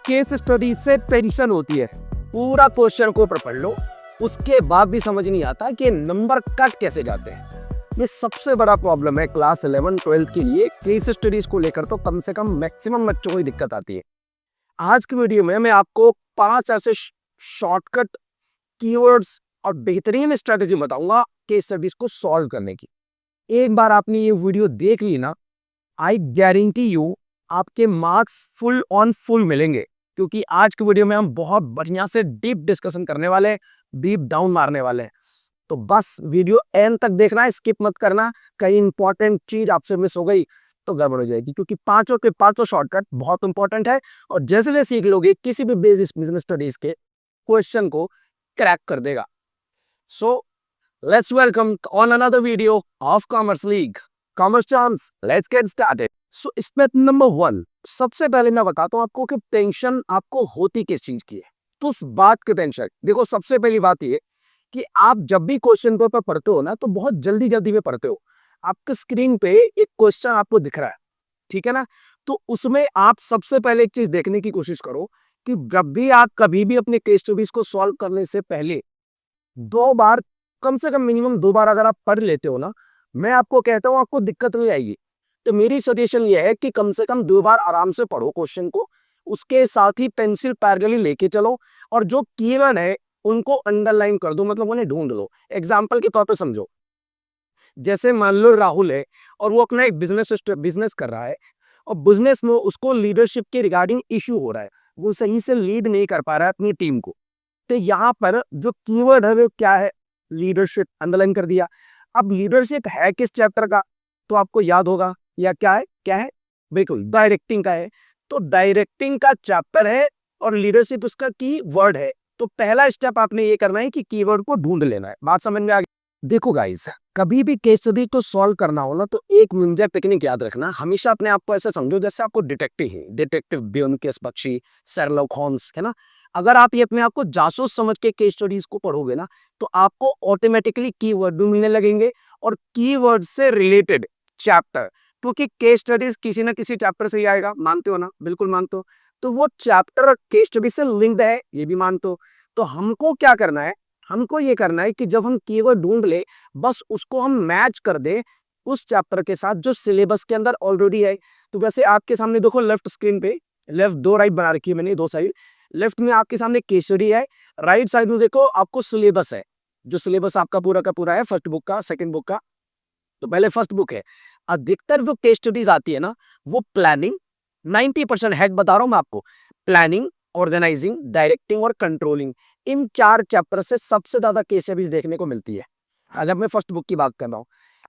Case study से tension होती है, पूरा क्वेश्चन को पढ़ लो, उसके बाद भी समझ नहीं आता कि नंबर कट कैसे जाते हैं। ये सबसे बड़ा प्रॉब्लम है क्लास 11 12 के लिए। केस स्टडीज को लेकर तो कम से कम मैक्सिमम बच्चों को ही दिक्कत आती है। आज की वीडियो में मैं आपको 5 ऐसे शॉर्टकट कीवर्ड्स और बेहतरीन स्ट्रेटेजी बताऊंगा केस स्टडीज को सॉल्व करने की। एक बार आपने ये वीडियो देख ली ना, आई गारंटी यू आपके मार्क्स फुल ऑन फुल मिलेंगे, क्योंकि आज की वीडियो में हम बहुत बढ़िया से डीप डिस्कशन करने वाले हैं, डीप डाउन मारने वाले हैं। तो बस वीडियो एंड तक देखना है, स्किप मत करना। कहीं इंपॉर्टेंट चीज आपसे मिस हो गई तो गड़बड़ हो जाएगी, क्योंकि पांचों के पांचों शॉर्टकट बहुत इंपॉर्टेंट है और जैसे जैसे सीख लोगे किसी भी बेसिक बिजनेस स्टडीज के क्वेश्चन को क्रैक कर देगा। So let's welcome on another video of commerce league commerce chance. Let's get started. So step number 1, सबसे पहले मैं बताता हूं आपको कि टेंशन आपको होती किस चीज की है। तो उस बात की टेंशन देखो, सबसे पहली बात ये कि आप जब भी क्वेश्चन पेपर पढ़ते हो ना, तो बहुत जल्दी जल्दी में पढ़ते हो। आपके स्क्रीन पे एक क्वेश्चन आपको दिख रहा है, ठीक है ना, तो उसमें आप सबसे पहले एक चीज देखने की कोशिश करो कि जब भी आप कभी भी अपने केस स्टडीज को सॉल्व करने से पहले 2 बार, कम से कम मिनिमम 2 बार अगर आप पढ़ लेते हो ना, मैं आपको कहता हूं आपको दिक्कत नहीं आएगी। तो मेरी सजेशन ये है कि कम से कम 2 बार आराम से पढ़ो क्वेश्चन को, उसके साथ ही पेंसिल पैरेलली लेके चलो और जो कीवर्ड है उनको अंडरलाइन कर दो, मतलब उन्हें ढूंढ लो। एग्जाम्पल के तौर पे समझो, जैसे मान लो राहुल है और वो अपना एक बिजनेस कर रहा है और बिजनेस में उसको लीडरशिप के रिगार्डिंग इश्यू हो रहा है, वो सही से लीड नहीं कर पा रहा है अपनी टीम को। तो यहाँ पर जो कीवर्ड है वो क्या है? लीडरशिप, अंडरलाइन कर दिया। अब लीडरशिप है किस चैप्टर का? तो आपको याद होगा, या क्या है? बिल्कुल डायरेक्टिंग का है। तो डायरेक्टिंग का चैप्टर है और लीडरशिप उसका की वर्ड है। तो पहला स्टेप आपने ये करना है कि कीवर्ड को ढूंढ लेना है। बात समझ में आ गई? देखो गाइस, कभी भी केस स्टडी को सॉल्व करना हो ना, तो एक निंजा टेक्निक याद रखना। हमेशा अपने आप को ऐसा समझो जैसे आपको detective Byomkesh Bakshi, Sherlock Holmes, है ना। अगर आप ये अपने आप को जासूस समझ के केस स्टडीज को पढ़ोगे ना, तो आपको ऑटोमेटिकली कीवर्ड भी मिलने लगेंगे और कीवर्ड से रिलेटेड चैप्टर, क्योंकि केस स्टडीज किसी ना किसी चैप्टर से ही आएगा, मानते हो ना? बिल्कुल मानते हो। तो वो चैप्टर केस स्टडी से लिंक्ड है, ये भी मानते हो। तो हमको क्या करना है? हमको ये करना है कि जब हम कीवर्ड ढूंढ ले, बस उसको हम मैच कर दे उस चैप्टर के साथ जो सिलेबस के अंदर ऑलरेडी है। तो वैसे आपके सामने देखो, लेफ्ट स्क्रीन पे, लेफ्ट 2 राइट बना रखी है मैंने, 2 साइड। लेफ्ट में आपके सामने केस स्टडी है, राइट साइड में देखो आपको सिलेबस है, जो सिलेबस आपका पूरा का पूरा है, फर्स्ट बुक का, सेकंड बुक का। तो पहले फर्स्ट बुक है। अधिकतर जो केस स्टडीज आती है ना, वो प्लानिंग, 90% हैक बता रहा हूं मैं आपको, प्लानिंग, ऑर्गेनाइजिंग, डायरेक्टिंग और कंट्रोलिंग, इन 4 चैप्टर से सबसे ज्यादा केस स्टडीज देखने को मिलती है, अगर मैं फर्स्ट बुक की बात कर रहा हूं।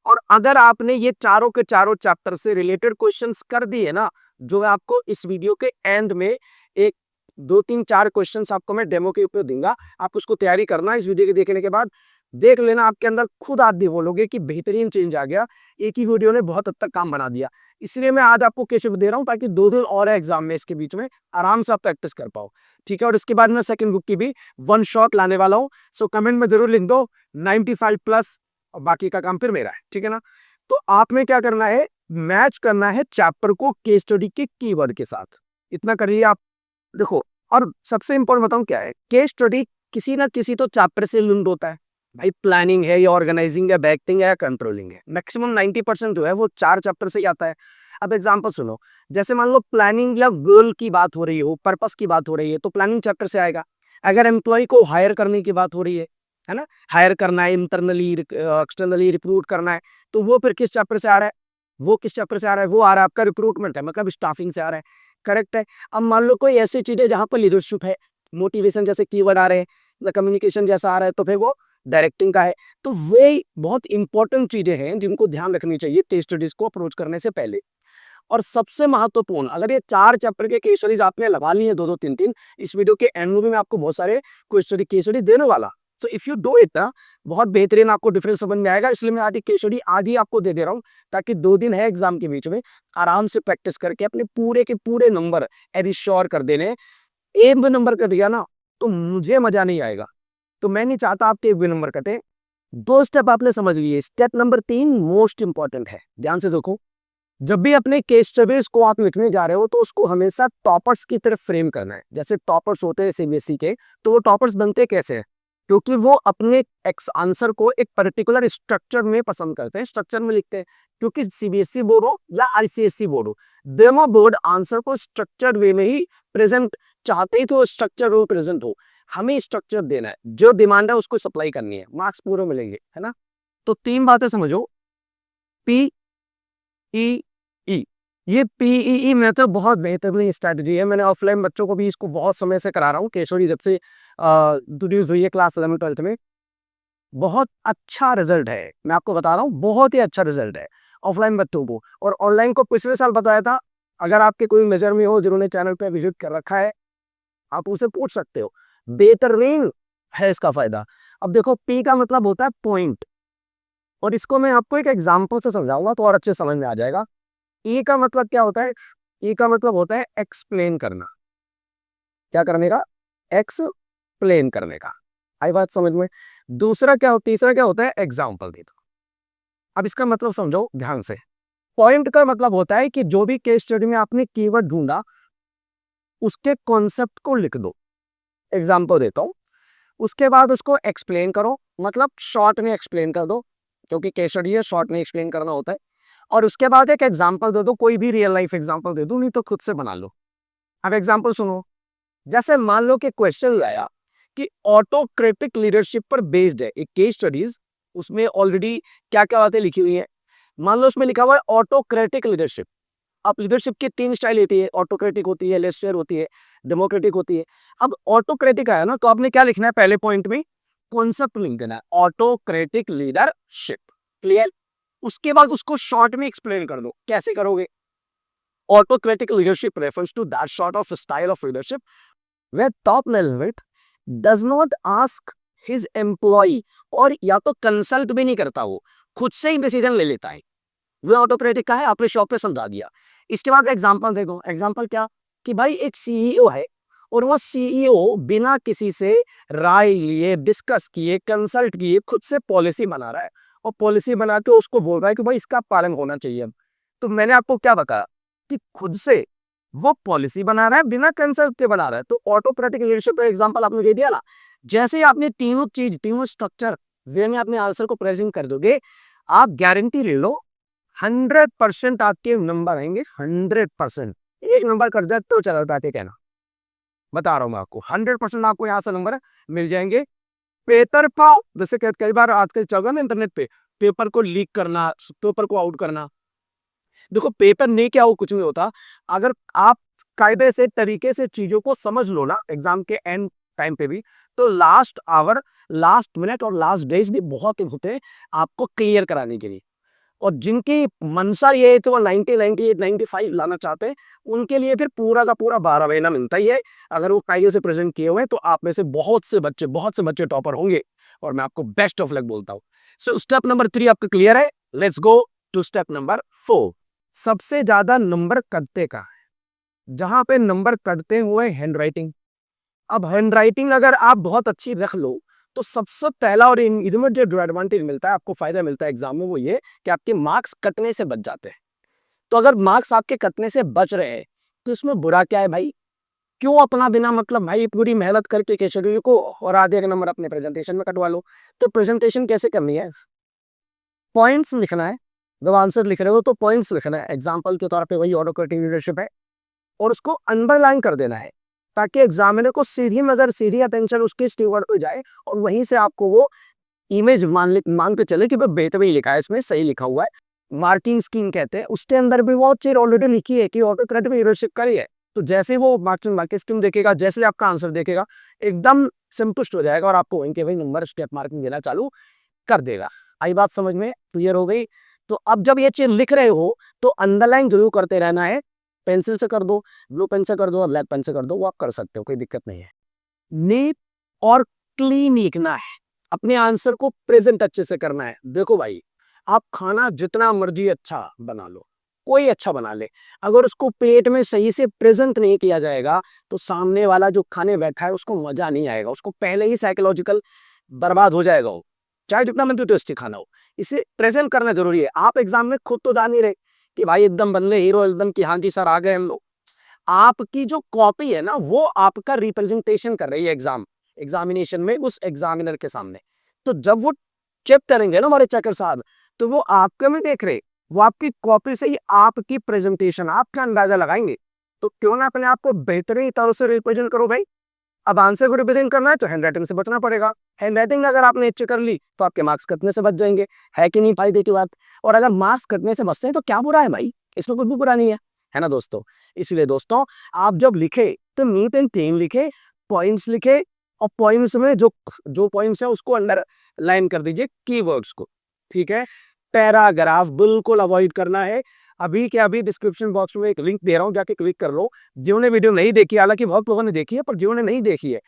और अगर आपने ये चारों के चारों चैप्टर से रिलेटेड क्वेश्चंस कर दिए ना, जो मैं आपको इस वीडियो के एंड में एक 2 3 4 क्वेश्चंस आपको मैं डेमो के ऊपर दूंगा, आप उसको तैयारी करना। इस वीडियो के देखने के बाद देख लेना, आपके अंदर खुद आप भी बोलोगे कि बेहतरीन चेंज आ गया, एक ही वीडियो ने बहुत हद तक काम बना दिया। इसलिए मैं आज आपको केस दे रहा हूं, ताकि 2 दिन और है एग्जाम में, इसके बीच में आराम से आप प्रैक्टिस कर पाओ, ठीक है। और इसके बाद मैं सेकंड बुक की भी वन शॉट लाने वाला हूं। सो कमेंट में जरूर लिख दो 95 प्लस, और बाकी का काम फिर मेरा है, ठीक है ना। तो आपने क्या करना है? मैच करना है चैप्टर को केस स्टडी के कीवर्ड के साथ, इतना करिए आप। देखो, और सबसे इंपॉर्टेंट बताऊं क्या है, केस स्टडी किसी ना किसी तो चैप्टर से लिंक्ड होता है भाई। प्लानिंग है या ऑर्गेनाइजिंग है, बैक्टिंग है या कंट्रोलिंग है, मैक्सिमम 90% जो है वो 4 चैप्टर से ही आता है। अब एग्जांपल सुनो, जैसे मान लो प्लानिंग या गोल की बात हो रही हो, पर्पस की बात हो रही है, तो प्लानिंग चैप्टर से आएगा। अगर एम्प्लॉय को हायर करने की बात हो रही है ना, हायर करना है, इंटरनली एक्सटर्नली रिक्रूट करना है, तो वो फिर किस चैप्टर से आ रहा है? वो किस चैप्टर से आ रहा है? वो आ रहा है आपका रिक्रूटमेंट है, मतलब स्टाफिंग से आ रहा है, करेक्ट है। अब मान लो कोई ऐसी चीज है जहां पर लीडरशिप है, मोटिवेशन जैसे कीवर्ड आ रहे हैं, कम्युनिकेशन जैसा आ रहा है, तो फिर वो डायरेक्टिंग का है। तो वे बहुत इंपॉर्टेंट चीजें हैं जिनको ध्यान रखनी चाहिए केस स्टडीज को अप्रोच करने से पहले। और सबसे महत्वपूर्ण, अगर ये 4 चैप्टर के केस स्टडीज आपने लगा ली है, 2 2 3 3, इस वीडियो के एंड में भी मैं आपको बहुत सारे केस स्टडी देने वाला। तो इफ यू डू इट ना, बहुत बेहतरीन आपको डिफरेंस समझ में आएगा। इसलिए मैं आधी केस स्टडी आधी आपको दे रहा हूँ, ताकि 2 दिन है एग्जाम के बीच में, आराम से प्रैक्टिस करके अपने पूरे के पूरे नंबर एरिश्योर कर देने। एक भी नंबर कट गया ना, तो मुझे मजा नहीं आएगा। तो मैं नहीं चाहता आपके एक भी नंबर कटे। 2 स्टेप आपने समझ लिए। स्टेप नंबर 3 मोस्ट इंपॉर्टेंट है, ध्यान से देखो। जब भी अपने केस स्टडीज को आप लिखने जा रहे हो तो उसको हमेशा टॉपर्स की तरफ फ्रेम करना है। जैसे टॉपर्स होते हैं सीबीएसई के, तो वो टॉपर्स बनते कैसे हैं? क्योंकि वो अपने एक्स आंसर को एक पर्टिकुलर स्ट्रक्चर में पसंद करते हैं, स्ट्रक्चर में लिखते हैं। क्योंकि सीबीएसई बोर्ड हो या आईसीएसई बोर्ड हो, दोनों बोर्ड आंसर को स्ट्रक्चर्ड वे में ही प्रेजेंट चाहते ही, तो स्ट्रक्चर वो प्रेजेंट हो। हमें स्ट्रक्चर देना है, जो डिमांड है उसको सप्लाई करनी है, मार्क्स पूरे मिलेंगे, है ना। तो तीन बातें समझो। पी ई ई, ये पीईई मेथड बहुत बेहतरीन स्ट्रैटेजी है। मैंने ऑफलाइन बच्चों को भी इसको बहुत समय से करा रहा हूँ। केशोरी जब से इंट्रोड्यूस हुई है क्लास 11-12 में, बहुत अच्छा रिजल्ट है। मैं आपको बता रहा हूँ, बहुत ही अच्छा रिजल्ट है ऑफलाइन बच्चों को। और ऑनलाइन को पिछले साल बताया था। अगर आपके कोई मेजर में हो जिन्होंने चैनल पे विजिट कर रखा है, आप उसे पूछ सकते हो। बेहतरीन है इसका फायदा। अब देखो, पी का मतलब होता है पॉइंट, और इसको मैं आपको एक एग्जाम्पल से समझाऊंगा तो और अच्छे समझ में आ जाएगा। ई का मतलब क्या होता है? ई का मतलब होता है एक्सप्लेन करना। क्या करने का? एक्सप्लेन करने का। आई बात समझ में? दूसरा क्या हो, तीसरा क्या होता है? एग्जाम्पल दे दो। अब इसका मतलब समझो ध्यान से। पॉइंट का मतलब होता है कि जो भी केस स्टडी में आपने कीवर्ड ढूंढा, उसके कॉन्सेप्ट को लिख दो। एग्जाम्पल देता हूं। उसके बाद उसको एक्सप्लेन करो, मतलब शॉर्ट में एक्सप्लेन कर दो, क्योंकि केस स्टडी है, शॉर्ट में एक्सप्लेन करना होता है। और उसके बाद एक एग्जाम्पल दे दो, कोई भी रियल लाइफ एग्जाम्पल दे दो, नहीं तो खुद से बना लो। अब एग्जाम्पल सुनो। जैसे मान लो कि क्वेश्चन आया कि ऑटोक्रेटिक लीडरशिप पर बेस्ड है एक केस स्टडीज, उसमें ऑलरेडी क्या क्या बातें लिखी हुई है। मान लो उसमें लिखा हुआ है ऑटोक्रेटिक लीडरशिप। अब लीडरशिप की तीन स्टाइल होती है, ऑटोक्रेटिक होती है, लेस्टर होती है, डेमोक्रेटिक होती है। अब ऑटोक्रेटिक आया ना, तो आपने क्या लिखना है? पहले पॉइंट में कॉन्सेप्ट लिख देना है, ऑटोक्रेटिक लीडरशिप। क्लियर? उसके बाद उसको शॉर्ट में एक्सप्लेन कर दो। कैसे करोगे? Autocratic leadership refers to that sort of style of leadership where top management does not ask his employee, और या तो कंसल्ट भी नहीं करता, वो खुद से ही डिसीजन ले लेता है। वो ऑटोक्रेटिक का है, आपने शॉप पे समझा दिया। इसके बाद एग्जांपल देखो। एग्जांपल क्या? कि भाई एक सीईओ है, और वो सीईओ बिना किसी से राय लिए, डिस्कस किए, कंसल्ट किए, खुद से पॉलिसी बना रहा है, और पॉलिसी बना के उसको बोल रहा है कि भाई इसका पालन होना चाहिए। तो मैंने आपको क्या बताया कि खुद से वो पॉलिसी बना रहा है, बिना कंसल्ट के बना रहा है। तो ऑटोक्रेटिक लीडरशिप का एग्जांपल आपने दे दिया ना। जैसे ही आपने तीनों चीज, तीनों स्ट्रक्चर वे में अपने आंसर को प्रेजेंट कर दोगे, आप गारंटी ले लो 100% आपके नंबर आएंगे। 100%। एक नंबर कर दिया तो चल पाते, कहना बता रहा हूं मैं आपको। 100% आपको यहाँ से नंबर मिल जाएंगे। पेपर पाओ, जैसे कई बार आजकल चल रहा ना इंटरनेट पे, पेपर को लीक करना, पेपर को आउट करना। देखो, पेपर नहीं क्या हो, कुछ नहीं होता। अगर आप कायदे से, तरीके से चीजों को समझ लो ना, एग्जाम के एंड टाइम पे भी, तो लास्ट आवर, लास्ट मिनट और लास्ट डेज भी बहुत होते हैं आपको क्लियर कराने के लिए। और जिनकी मंशा ये है तो वो 90, 98, 95 लाना चाहते हैं, उनके लिए फिर पूरा का पूरा 12 महीना मिलता ही है। अगर वो कायदे से प्रेजेंट किए हुए हैं, तो आप में से बहुत से बच्चे टॉपर होंगे, और मैं आपको बेस्ट ऑफ लक बोलता हूँ। सो स्टेप नंबर 3 आपका क्लियर है। Let's go to step number 4। सबसे ज्यादा नंबर कटते का है, जहां पे नंबर कटते हुए हैंडराइटिंग। अब हैंडराइटिंग अगर आप बहुत अच्छी रख लो, तो सबसे पहला और इनमें जो एडवांटेज मिलता है, आपको फायदा मिलता है एग्जाम में, वो ये कि आपके मार्क्स कटने से बच जाते हैं। तो अगर मार्क्स आपके कटने से बच रहे हैं, तो इसमें बुरा क्या है भाई? क्यों अपना बिना मतलब भाई पूरी मेहनत करके के शेड्यूल को और आधे के नंबर अपने प्रेजेंटेशन में कटवा लो। तो प्रेजेंटेशन कैसे करनी है? पॉइंट्स लिखना है। जब आंसर लिख रहे हो तो पॉइंट्स लिखना है। एग्जाम्पल के तौर पे वही ऑटोक्रेटिक लीडरशिप है, और उसको अंडरलाइन कर देना है, ताकि एग्जामिनर को सीधी नजर, सीधी अटेंशन उसके स्टीवर्ड पे जाए, और वहीं से आपको वो इमेज मान के चले कि भाई बेहतरीन लिखा है, इसमें सही लिखा हुआ है। मार्किंग स्कीम कहते हैं, उसके अंदर भी वो चीज ऑलरेडी लिखी है कि ऑटोक्रेटिक लीडरशिप का ही है। तो जैसे वो मार्किंग स्कीम देखेगा, जैसे आपका आंसर देखेगा, एकदम संतुष्ट हो जाएगा, और आपको वहीं के वहीं नंबर स्टेप मार्किंग देना चालू कर देगा। आई बात समझ में? क्लियर हो गई? तो अब जब ये चीज लिख रहे हो, तो अंडरलाइन जरूर करते रहना है। पेंसिल से कर दो, ब्लू पेन से कर दो, ब्लैक पेन से कर दो, वो आप कर सकते हो, कोई दिक्कत नहीं है। नीट और क्लीन लिखना है। अपने आंसर को प्रेजेंट अच्छे से करना है। देखो भाई, आप खाना जितना मर्जी अच्छा बना लो, कोई अच्छा बना ले, अगर उसको प्लेट में सही से प्रेजेंट नहीं किया जाएगा, तो सामने वाला जो खाने बैठा है उसको मजा नहीं आएगा, उसको पहले ही साइकोलॉजिकल बर्बाद हो जाएगा वो, चाहे जितना मंदी टेस्टी खाना हो। इसे प्रेजेंट करना जरूरी है। आप एग्जाम में खुद तो जान नहीं रहे कि भाई एकदम बन ले हीरो एकदम कि हाँ जी सर आ गए हम लोग। आपकी जो कॉपी है ना वो आपका रिप्रेजेंटेशन कर रही है एग्जामिनेशन में उस एग्जामिनर के सामने। तो जब वो चेक करेंगे ना हमारे चेकर साहब, तो वो आपके में देख रहे, वो आपकी कॉपी से ही आपकी प्रेजेंटेशन आपका अंदाजा लगाएंगे। तो क्यों ना अपने आप को बेहतरीन तरह से रिप्रेजेंट करो भाई। अब आंसर को रिप्रेजेंट करना है तो हैंडराइटिंग से बचना पड़ेगा। हैंडराइटिंग अगर आपने अच्छे कर ली तो आपके मार्क्स कटने से बच जाएंगे। है कि नहीं फायदे की बात। और अगर मार्क्स कटने से बचते हैं तो क्या बुरा है भाई, इसमें कुछ भी बुरा नहीं है ना दोस्तों। इसलिए दोस्तों आप जब लिखे तो नीट एंड क्लीन लिखे, पॉइंट्स लिखे, और पॉइंट्स में जो जो पॉइंट्स है उसको अंडर लाइन कर दीजिए कीवर्ड्स को, ठीक है। पैराग्राफ बिल्कुल अवॉइड करना है। अभी के अभी डिस्क्रिप्शन बॉक्स में एक लिंक दे रहा हूं, जाके क्लिक कर लो। जिन्होंने वीडियो नहीं देखी, हालांकि बहुत लोगों ने देखी है, पर जिन्होंने नहीं देखी है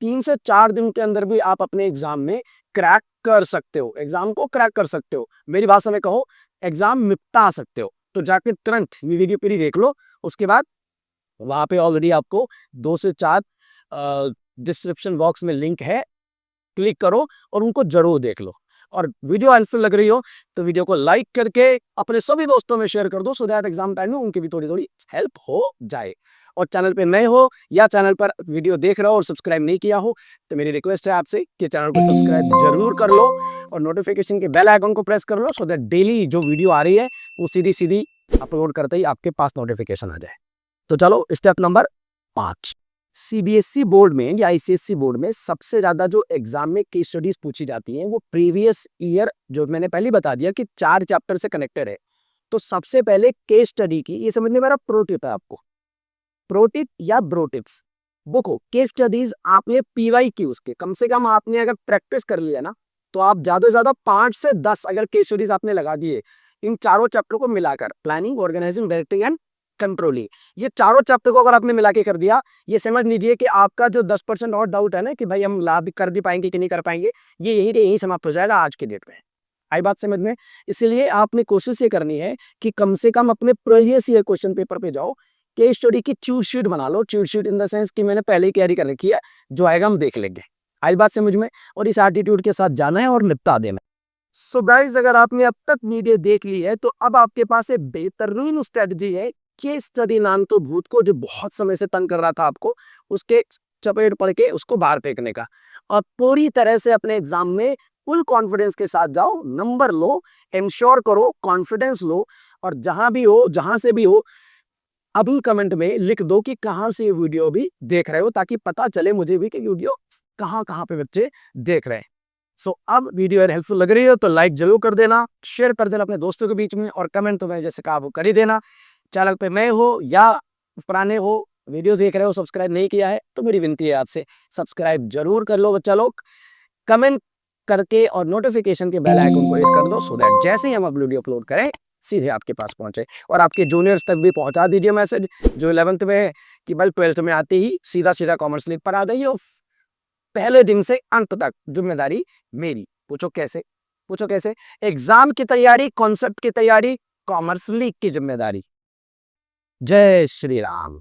3 से 4 दिन के अंदर भी आप अपने एग्जाम में क्रैक कर सकते हो, एग्जाम को क्रैक कर सकते हो। मेरी भाषा में कहो एग्जाम निपटा सकते हो। तो जाके तुरंत वीडियो पूरी देख लो। उसके बाद वहां पे ऑलरेडी आपको 2 से 4 डिस्क्रिप्शन बॉक्स में लिंक है, क्लिक करो और उनको जरूर देख लो। और वीडियो हेल्पफुल लग रही हो तो वीडियो को लाइक करके अपने सभी दोस्तों में शेयर कर दो, सो दैट एग्जाम टाइम में उनकी भी थोड़ी थोड़ी हेल्प हो जाए। और चैनल पे नए हो या चैनल पर वीडियो देख रहे हो और सब्सक्राइब नहीं किया हो तो मेरी रिक्वेस्ट है आपसे कि चैनल को सब्सक्राइब जरूर कर लो और नोटिफिकेशन के बेल आइकन को प्रेस कर लो, सो दैट डेली जो वीडियो आ रही है वो सीधी सीधी अपलोड करते ही आपके पास नोटिफिकेशन आ जाए। तो चलो स्टेप नंबर 5। सीबीएसई बोर्ड में या आईसीएसई बोर्ड में सबसे ज्यादा जो एग्जाम में केस स्टडीज पूछी जाती हैं वो प्रीवियस ईयर, जो मैंने पहले बता दिया कि 4 चैप्टर से कनेक्टेड है। तो सबसे पहले केस स्टडी की, ये समझने मेरा प्रो टिप है आपको, प्रो टिप या ब्रो टिप्स। बुक हो केस स्टडीज आपने पीवाई की, उसके कम से कम आपने अगर प्रैक्टिस कर लिया ना तो आप ज्यादा से ज्यादा 5 से 10 अगर केस स्टडीज आपने लगा दिए इन चारों चैप्टर को मिलाकर, planning, organizing, directing and controlling, ये चारों चैप्टर को अगर आपने मिला के कर दिया, ये समझ लीजिए कि आपका जो 10% और डाउट है ना कि भाई हम लाभ कर भी पाएंगे कि नहीं कर पाएंगे, ये यही समाप्त हो जाएगा आज के डेट में। आई बात समझ में। इसलिए आपने कोशिश ये करनी है कि कम से कम अपने प्रीवियस ईयर क्वेश्चन पेपर पे जाओ, केस स्टडी की चीट शीट बना लो। Cheat sheet in the sense कि मैंने पहले ही तैयारी कर रखी है, जो आएगा हम देख लेंगे। आई बात समझ में। और इस एटीट्यूड के साथ जाना है और निपटा देना। सो गाइस, अगर आपने अब तक वीडियो देख ली है तो अब आपके पास एक बेहतरीन स्ट्रेटजी है, केस स्टडी नाम तो भूत को जो बहुत समय से तंग कर रहा था आपको, उसके चपेट पड़ के उसको बाहर फेंकने का। और पूरी तरह से अपने एग्जाम में फुल कॉन्फिडेंस के साथ जाओ, नंबर लो, इंश्योर करो, कॉन्फिडेंस लो। और जहां भी हो, जहां से भी हो, अभी कमेंट में लिख दो कि कहां से ये वीडियो भी देख रहे हो, ताकि पता चले मुझे भी कि वीडियो कहां कहां पे बच्चे देख रहे हैं। सो अब वीडियो अगर हेल्पफुल लग रही है तो लाइक जरूर कर देना, शेयर कर देना अपने दोस्तों के बीच में, और कमेंट तो मैं जैसे कहा वो कर ही देना। चैनल पे नए हो या पुराने हो, वीडियो देख रहे हो, सब्सक्राइब नहीं किया है तो मेरी विनती है आपसे सब्सक्राइब जरूर कर लो बच्चा लोग। कमेंट करके और नोटिफिकेशन के बेल आइकन को हिट कर दो, सो दैट जैसे ही हम वीडियो अपलोड करें सीधे आपके पास पहुंचे। और आपके जूनियर्स तक भी पहुंचा दीजिए मैसेज, जो 11th में है, कि भाई 12th में आते ही सीधा सीधा कॉमर्स लीग पर आ जाइए, और पहले दिन से अंत तक जिम्मेदारी मेरी। पूछो कैसे, पूछो कैसे। एग्जाम की तैयारी, कॉन्सेप्ट की तैयारी, कॉमर्स लीग की जिम्मेदारी। जय श्री राम।